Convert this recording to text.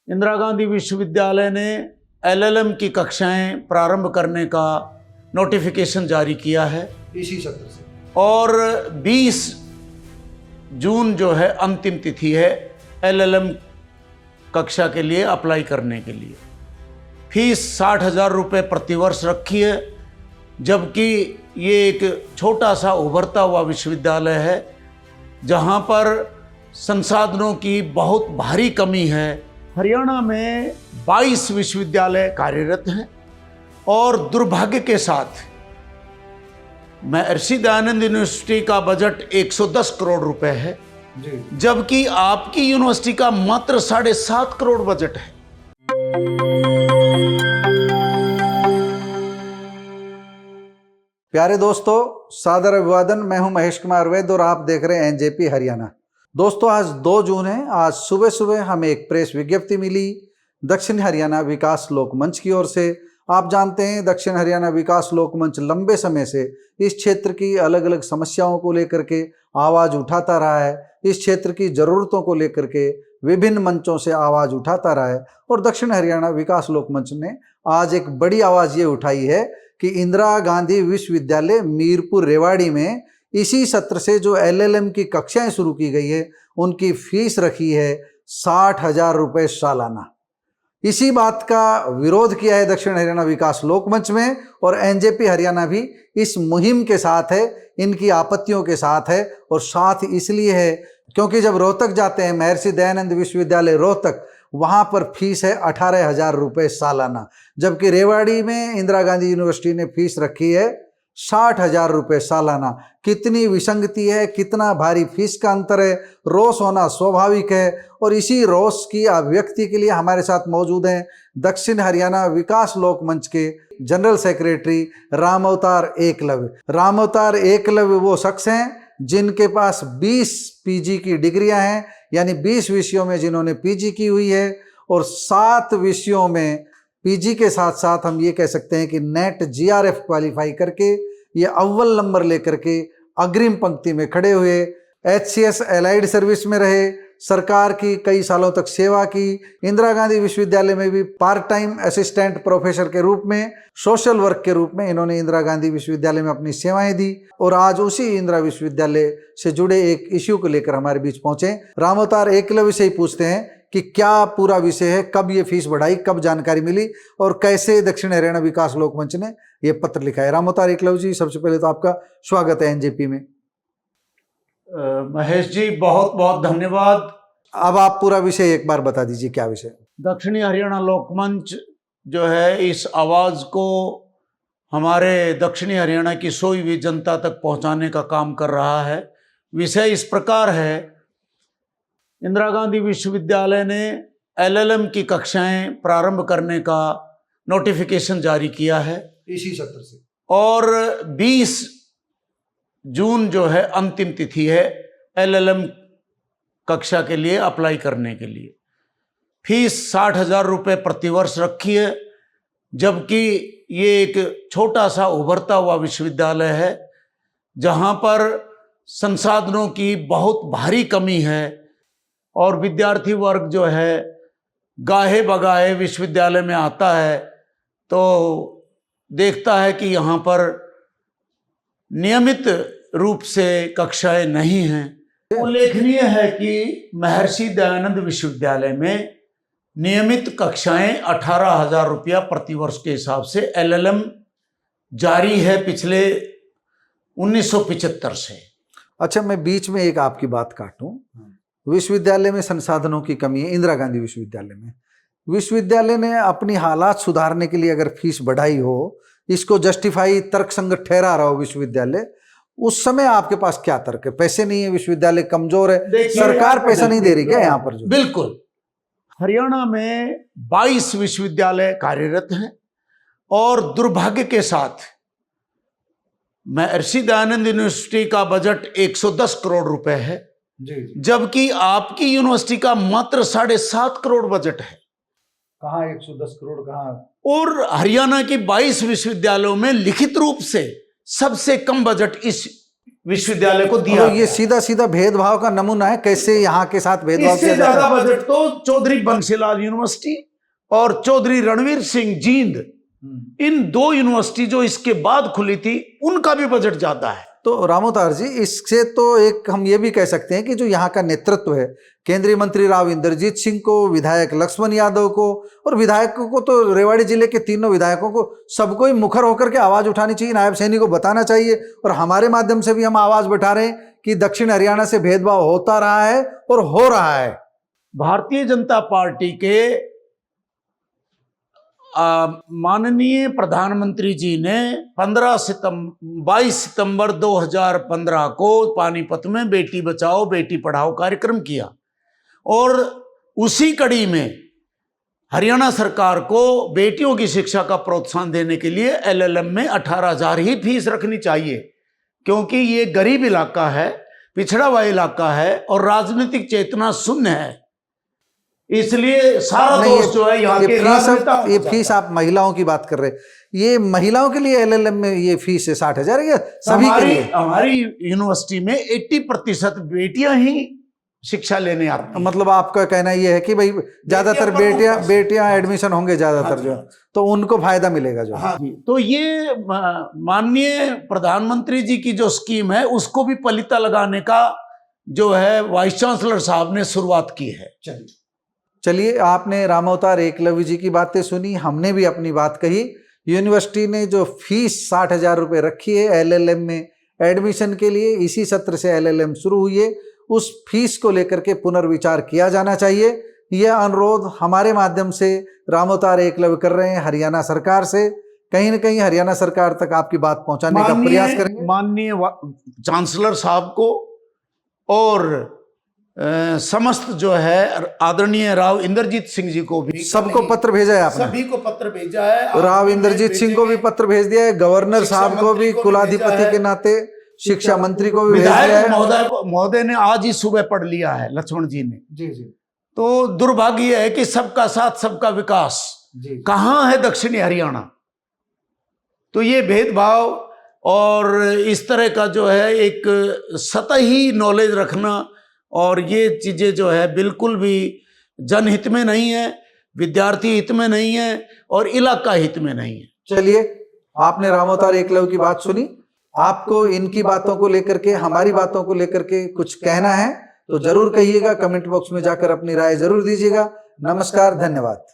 इंदिरा गांधी विश्वविद्यालय ने एलएलएम की कक्षाएं प्रारंभ करने का नोटिफिकेशन जारी किया है इसी सत्र से। और 20 जून जो है अंतिम तिथि है एलएलएम कक्षा के लिए अप्लाई करने के लिए। फीस 60,000 रुपये प्रतिवर्ष रखी है, जबकि ये एक छोटा सा उभरता हुआ विश्वविद्यालय है जहाँ पर संसाधनों की बहुत भारी कमी है। हरियाणा में 22 विश्वविद्यालय कार्यरत हैं और दुर्भाग्य के साथ महर्षि दयानंद यूनिवर्सिटी का बजट 110 करोड़ रुपए है, जबकि आपकी यूनिवर्सिटी का मात्र 7.5 करोड़ बजट है। प्यारे दोस्तों, सादर अभिवादन। मैं हूं महेश कुमार वैद्य और आप देख रहे हैं एनजेपी हरियाणा। दोस्तों, आज 2 जून है। आज सुबह सुबह हमें एक प्रेस विज्ञप्ति मिली दक्षिण हरियाणा विकास लोक मंच की ओर से। आप जानते हैं दक्षिण हरियाणा विकास लोक मंच लंबे समय से इस क्षेत्र की अलग अलग समस्याओं को लेकर के आवाज़ उठाता रहा है, इस क्षेत्र की ज़रूरतों को लेकर के विभिन्न मंचों से आवाज़ उठाता रहा है। और दक्षिण हरियाणा विकास लोक मंच ने आज एक बड़ी आवाज़ ये उठाई है कि इंदिरा गांधी विश्वविद्यालय मीरपुर रेवाड़ी में इसी सत्र से जो एलएलएम की कक्षाएं शुरू की गई है उनकी फीस रखी है 60,000 रुपये सालाना। इसी बात का विरोध किया है दक्षिण हरियाणा विकास लोक मंच में और एनजेपी हरियाणा भी इस मुहिम के साथ है, इनकी आपत्तियों के साथ है। और साथ इसलिए है क्योंकि जब रोहतक जाते हैं महर्षि दयानंद विश्वविद्यालय रोहतक, वहाँ पर फीस है 18,000 रुपये सालाना, जबकि रेवाड़ी में इंदिरा गांधी यूनिवर्सिटी ने फीस रखी है 60,000 रुपये सालाना। कितनी विसंगति है, कितना भारी फीस का अंतर है। रोष होना स्वाभाविक है और इसी रोष की अभिव्यक्ति के लिए हमारे साथ मौजूद हैं दक्षिण हरियाणा विकास लोक मंच के जनरल सेक्रेटरी रामअवतार एकलव्य। रामअवतार एकलव्य वो शख्स हैं जिनके पास 20 पीजी की डिग्रियां हैं, यानी 20 विषयों में जिन्होंने पीजी की हुई है और 7 विषयों में पीजी के साथ साथ हम ये कह सकते हैं कि नेट जीआरएफ क्वालिफाई करके ये अव्वल नंबर लेकर के अग्रिम पंक्ति में खड़े हुए। एचसीएस एलाइड सर्विस में रहे, सरकार की कई सालों तक सेवा की, इंदिरा गांधी विश्वविद्यालय में भी पार्ट टाइम असिस्टेंट प्रोफेसर के रूप में, सोशल वर्क के रूप में इन्होंने इंदिरा गांधी विश्वविद्यालय में अपनी सेवाएं दी। और आज उसी इंदिरा विश्वविद्यालय से जुड़े एक इश्यू को लेकर हमारे बीच पहुंचे। रामअवतार एकलव्य से ही पूछते हैं कि क्या पूरा विषय है, कब ये फीस बढ़ाई, कब जानकारी मिली और कैसे दक्षिण हरियाणा विकास लोक मंच ने ये पत्र लिखा है। रामअवतार एकलव्य जी, सबसे पहले तो आपका स्वागत है एनजेपी में। महेश जी, बहुत बहुत धन्यवाद। अब आप पूरा विषय एक बार बता दीजिए, क्या विषय? दक्षिणी हरियाणा लोक मंच जो है इस आवाज़ को हमारे दक्षिणी हरियाणा की सोई हुई जनता तक पहुंचाने का काम कर रहा है। विषय इस प्रकार है, इंदिरा गांधी विश्वविद्यालय ने एलएलएम की कक्षाएं प्रारंभ करने का नोटिफिकेशन जारी किया है इसी सत्र से और 20 जून जो है अंतिम तिथि है एलएलएम कक्षा के लिए अप्लाई करने के लिए। फीस 60,000 रुपये प्रतिवर्ष रखी है, जबकि ये एक छोटा सा उभरता हुआ विश्वविद्यालय है जहाँ पर संसाधनों की बहुत भारी कमी है और विद्यार्थी वर्ग जो है गाहे बगाहे विश्वविद्यालय में आता है तो देखता है कि यहाँ पर नियमित रूप से कक्षाएं नहीं हैं। उल्लेखनीय है कि महर्षि दयानंद विश्वविद्यालय में नियमित कक्षाएं 18,000 रुपया प्रतिवर्ष के हिसाब से एलएलएम जारी है पिछले 1975 से। अच्छा, मैं बीच में एक आपकी बात काटूं। विश्वविद्यालय में संसाधनों की कमी है। इंदिरा गांधी विश्वविद्यालय में विश्वविद्यालय ने अपनी हालात सुधारने के लिए अगर फीस बढ़ाई हो, इसको जस्टिफाई तर्कसंगत ठहरा रहा हो विश्वविद्यालय, उस समय आपके पास क्या तर्क है? पैसे नहीं है, विश्वविद्यालय कमजोर है, सरकार पैसा नहीं दे रही क्या यहाँ पर? जो बिल्कुल, हरियाणा में 22 विश्वविद्यालय कार्यरत हैं और दुर्भाग्य के साथ महर्षि दयानंद यूनिवर्सिटी का बजट 110 करोड़ रुपए है, जबकि आपकी यूनिवर्सिटी का मात्र 7.5 करोड़ बजट है। कहाँ 110 करोड़ कहाँ? और हरियाणा की 22 विश्वविद्यालयों में लिखित रूप से सबसे कम बजट इस विश्वविद्यालय को दिया तो ये गया। सीधा सीधा भेदभाव का नमूना है, कैसे यहाँ के साथ भेदभाव किया इससे जाता ज्यादा है। बजट तो चौधरी बंसीलाल यूनिवर्सिटी और चौधरी रणवीर सिंह जींद, इन दो यूनिवर्सिटी जो इसके बाद खुली थी, उनका भी बजट ज्यादा है। तो रामोतार जी, इससे तो एक हम ये भी कह सकते हैं कि जो यहाँ का नेतृत्व है, केंद्रीय मंत्री राव इंद्रजीत सिंह को, विधायक लक्ष्मण यादव को और विधायकों को, तो रेवाड़ी जिले के तीनों विधायकों को, सबको ही मुखर होकर के आवाज उठानी चाहिए, नायब सैनी को बताना चाहिए। और हमारे माध्यम से भी हम आवाज बैठा रहे हैं कि दक्षिण हरियाणा से भेदभाव होता रहा है और हो रहा है। भारतीय जनता पार्टी के माननीय प्रधानमंत्री जी ने 22 सितंबर 2015 को पानीपत में बेटी बचाओ बेटी पढ़ाओ कार्यक्रम किया, और उसी कड़ी में हरियाणा सरकार को बेटियों की शिक्षा का प्रोत्साहन देने के लिए LLM में 18,000 ही फीस रखनी चाहिए, क्योंकि ये गरीब इलाका है, पिछड़ा हुआ इलाका है और राजनीतिक चेतना शून्य है। इसलिए सारा दोष जो है यहाँ के राजनेताओं ये फीस आप महिलाओं की बात कर रहे हैं, ये महिलाओं के लिए LLM में ये फीस है 60,000 या सभी के लिए? हमारी यूनिवर्सिटी में 80% बेटियां ही शिक्षा लेने आती हैं। मतलब आपका कहना ये है कि भाई ज्यादातर बेटियां एडमिशन होंगे ज्यादातर, जो तो उनको फायदा मिलेगा जो। हाँ जी, तो ये माननीय प्रधानमंत्री जी की जो स्कीम है उसको भी पलीता लगाने का जो है वाइस चांसलर साहब ने शुरुआत की है। चलिए, आपने रामावतार एकलव्य जी की बातें सुनी, हमने भी अपनी बात कही। यूनिवर्सिटी ने जो फीस 60,000 रुपये रखी है LLM में एडमिशन के लिए, इसी सत्र से LLM शुरू हुई है, उस फीस को लेकर के पुनर्विचार किया जाना चाहिए। यह अनुरोध हमारे माध्यम से रामावतार एकलव्य कर रहे हैं हरियाणा सरकार से। कहीं न कहीं हरियाणा सरकार तक आपकी बात पहुंचाने का प्रयास करेंगे। माननीय चांसलर साहब को और समस्त जो है आदरणीय राव इंद्रजीत सिंह जी को भी, सबको पत्र भेजा है आपने? सभी को पत्र भेजा है। राव इंद्रजीत सिंह को भी पत्र भेज दिया है, गवर्नर साहब को भी कुलाधिपति के नाते, शिक्षा मंत्री को भी भेज दिया है। महोदय ने आज ही सुबह पढ़ लिया है, लक्ष्मण जी ने। जी जी। तो दुर्भाग्य है कि सबका साथ सबका विकास कहाँ है दक्षिणी हरियाणा। तो ये भेदभाव और इस तरह का जो है एक सतही नॉलेज रखना और ये चीजें जो है बिल्कुल भी जनहित में नहीं है, विद्यार्थी हित में नहीं है और इलाका हित में नहीं है। चलिए, आपने रामावतार एकलव्य की बात सुनी, आपको इनकी बातों को लेकर के, हमारी बातों को लेकर के कुछ कहना है तो जरूर कहिएगा, कमेंट बॉक्स में जाकर अपनी राय जरूर दीजिएगा। नमस्कार, धन्यवाद।